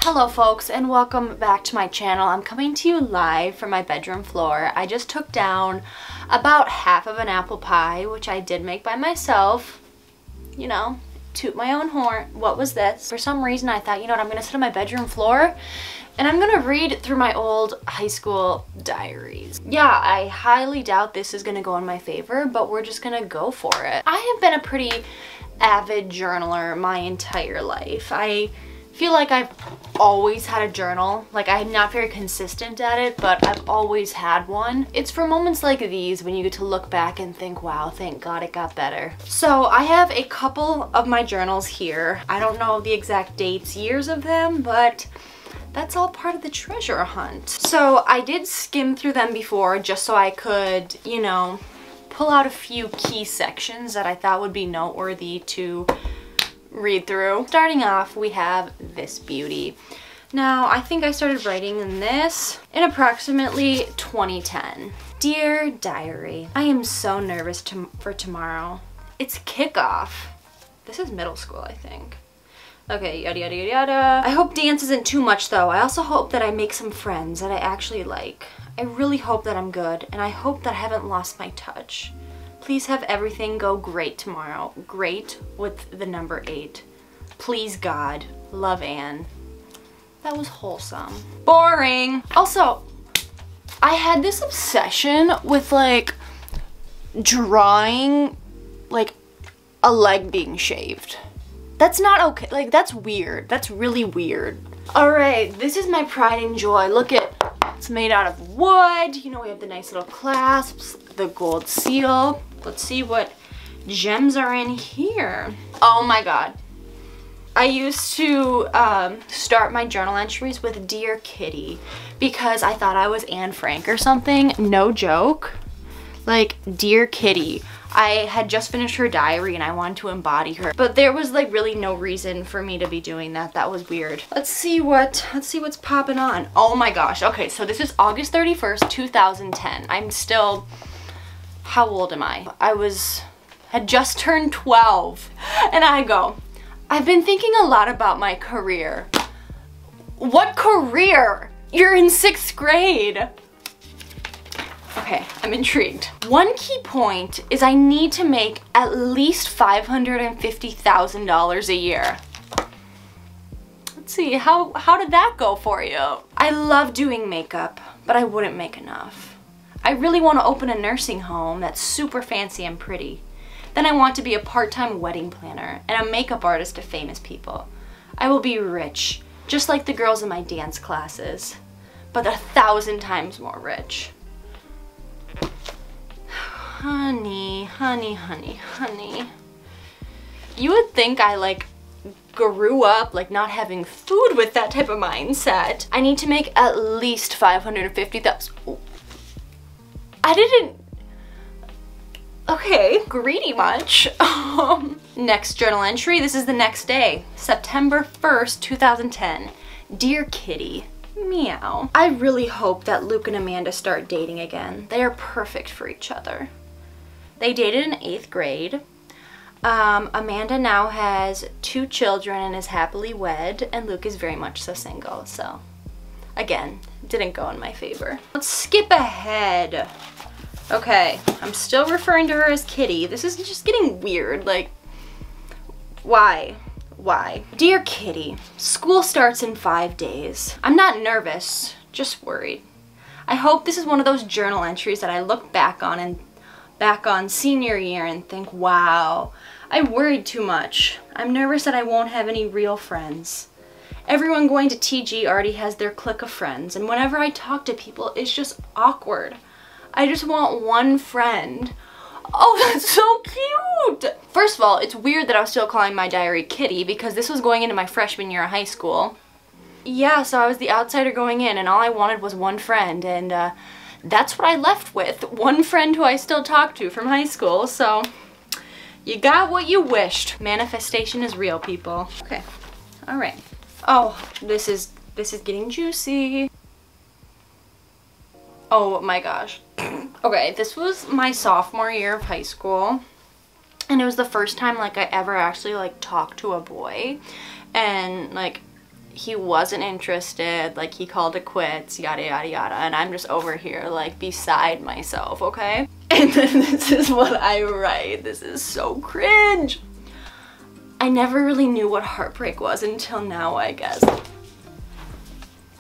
Hello folks, and welcome back to my channel. I'm coming to you live from my bedroom floor. I just took down about half of an apple pie, which I did make by myself. You know, toot my own horn. What was this? For some reason I thought, you know what, I'm gonna sit on my bedroom floor and I'm gonna read through my old high school diaries. Yeah, I highly doubt this is gonna go in my favor, but we're just gonna go for it. I have been a pretty avid journaler my entire life. I feel like I've always had a journal. Like, I'm not very consistent at it, but I've always had one. It's for moments like these when you get to look back and think, wow, thank God it got better. So I have a couple of my journals here. I don't know the exact dates, years of them, but that's all part of the treasure hunt. So I did skim through them before just so I could, you know, pull out a few key sections that I thought would be noteworthy to read through. Starting off, we have this beauty. Now, I think I started writing in this in approximately 2010. Dear Diary, I am so nervous for tomorrow. It's kickoff. This is middle school, I think. Okay, yada yada yada yada. I hope dance isn't too much though. I also hope that I make some friends that I actually like. I really hope that I'm good, and I hope that I haven't lost my touch. Please have everything go great tomorrow. Great with the number 8. Please God. Love, Anne. That was wholesome. Boring. Also, I had this obsession with like drawing like a leg being shaved. That's not okay. Like, that's weird. That's really weird. Alright, this is my pride and joy. Look at, it's made out of wood. You know, we have the nice little clasps, the gold seal. Let's see what gems are in here. Oh my God. I used to start my journal entries with Dear Kitty because I thought I was Anne Frank or something. No joke. Like, Dear Kitty. I had just finished her diary and I wanted to embody her, but there was like really no reason for me to be doing that. That was weird. Let's see what's popping on. Oh my gosh. Okay, so this is August 31st, 2010. I'm still, how old am I? Had just turned 12, and I go, I've been thinking a lot about my career. What career? You're in 6th grade. Okay, I'm intrigued. One key point is I need to make at least $550,000 a year. Let's see, how did that go for you? I love doing makeup, but I wouldn't make enough. I really want to open a nursing home that's super fancy and pretty. Then I want to be a part-time wedding planner and a makeup artist to famous people. I will be rich, just like the girls in my dance classes, but 1,000 times more rich. Honey, honey, honey, honey. You would think I like grew up like not having food with that type of mindset. I need to make at least $550,000. I didn't. Okay, greedy much. Next journal entry, this is the next day, September 1st, 2010. Dear Kitty, meow. I really hope that Luke and Amanda start dating again. They are perfect for each other. They dated in 8th grade. Amanda now has 2 children and is happily wed, and Luke is very much so single, so again, didn't go in my favor. Let's skip ahead. Okay, I'm still referring to her as Kitty. This is just getting weird, like, why? Why? Dear Kitty, school starts in 5 days. I'm not nervous, just worried. I hope this is one of those journal entries that I look back on senior year and think, wow, I worried too much. I'm nervous that I won't have any real friends. Everyone going to TG already has their clique of friends, and whenever I talk to people, it's just awkward. I just want one friend. Oh, that's so cute! First of all, it's weird that I was still calling my diary Kitty because this was going into my freshman year of high school. Yeah, so I was the outsider going in and all I wanted was one friend, and that's what I left with. One friend who I still talk to from high school, so you got what you wished. Manifestation is real, people. Okay, all right. Oh, this is getting juicy. Oh my gosh. Okay, this was my sophomore year of high school, and it was the first time like I ever actually like talked to a boy, and like he wasn't interested, like he called it quits, yada yada yada, and I'm just over here like beside myself, okay? And then this is what I write. This is so cringe. I never really knew what heartbreak was until now, I guess.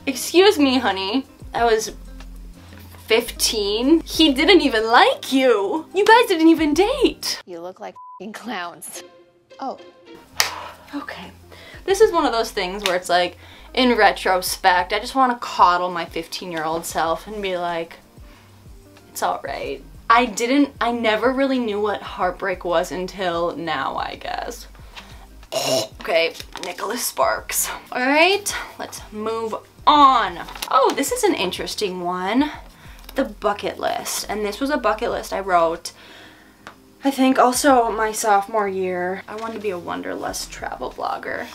Excuse me, honey. I was 15. He didn't even like you. You guys didn't even date. You look like f***ing clowns. Oh. Okay. This is one of those things where it's like, in retrospect, I just want to coddle my 15-year-old self and be like, it's alright. I never really knew what heartbreak was until now, I guess. Okay, Nicholas Sparks. Alright, let's move on. Oh, this is an interesting one. The bucket list. And this was a bucket list I wrote, I think also my sophomore year. I wanted to be a wanderlust travel blogger.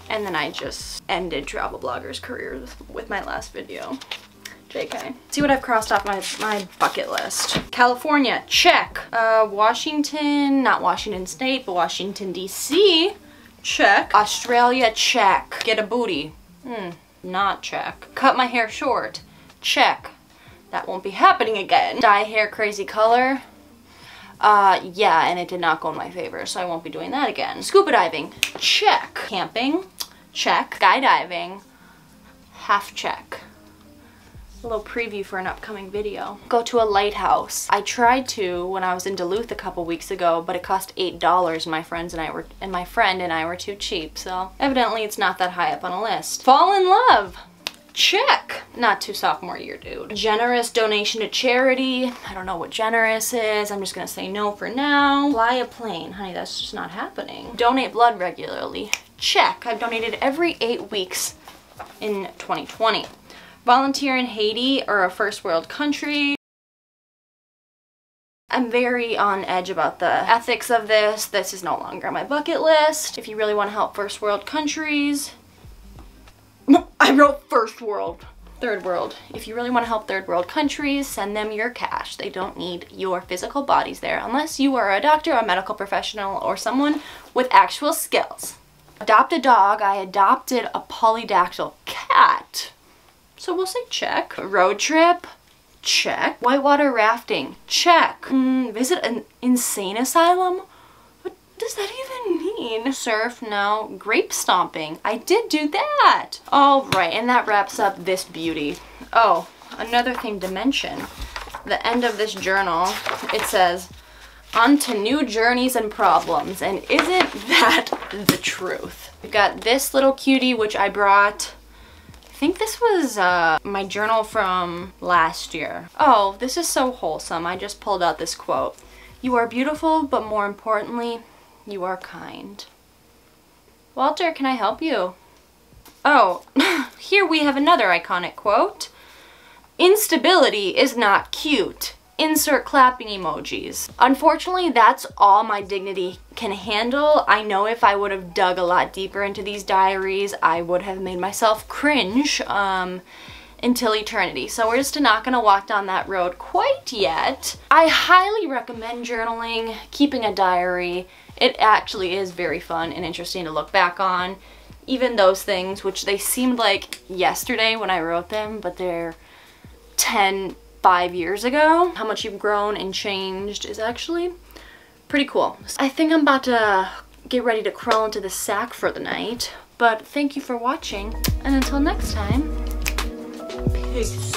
And then I just ended travel bloggers' careers with my last video. JK. See what I've crossed off my bucket list. California, check. Washington, not Washington State, but Washington, D.C., check. Australia, check. Get a booty. Not check. Cut my hair short. Check. That won't be happening again. Dye hair crazy color. Yeah, and it did not go in my favor, so I won't be doing that again. Scuba diving. Check. Camping. Check. Skydiving. Half check. A little preview for an upcoming video. Go to a lighthouse. I tried to when I was in Duluth a couple weeks ago, but it cost $8 and my friend and I were too cheap, so evidently it's not that high up on a list. Fall in love. Check. Not too sophomore year, dude. Generous donation to charity. I don't know what generous is. I'm just gonna say no for now. Fly a plane. Honey, that's just not happening. Donate blood regularly. Check. I've donated every 8 weeks in 2020. Volunteer in Haiti or a first world country. I'm very on edge about the ethics of this. This is no longer on my bucket list. If you really want to help first world countries, I wrote first world. Third world. If you really want to help third world countries, send them your cash. They don't need your physical bodies there unless you are a doctor, a medical professional, or someone with actual skills. Adopt a dog. I adopted a polydactyl cat. So we'll say check. Road trip. Check. Whitewater rafting. Check. Visit an insane asylum. What does that even mean? Surf, no. Grape stomping. I did do that. All right, and that wraps up this beauty. Oh, another thing to mention. The end of this journal, it says, on to new journeys and problems. And isn't that the truth? We've got this little cutie, which I brought. I think this was my journal from last year. Oh, this is so wholesome. I just pulled out this quote. You are beautiful, but more importantly, you are kind. Walter, can I help you? Oh, here we have another iconic quote. Instability is not cute. Insert clapping emojis. Unfortunately, that's all my dignity can handle. I know if I would have dug a lot deeper into these diaries, I would have made myself cringe until eternity. So we're just not gonna walk down that road quite yet. I highly recommend journaling, keeping a diary. It actually is very fun and interesting to look back on. Even those things, which they seemed like yesterday when I wrote them, but they're 5 years ago. How much you've grown and changed is actually pretty cool. I think I'm about to get ready to crawl into the sack for the night, but thank you for watching, and until next time, peace.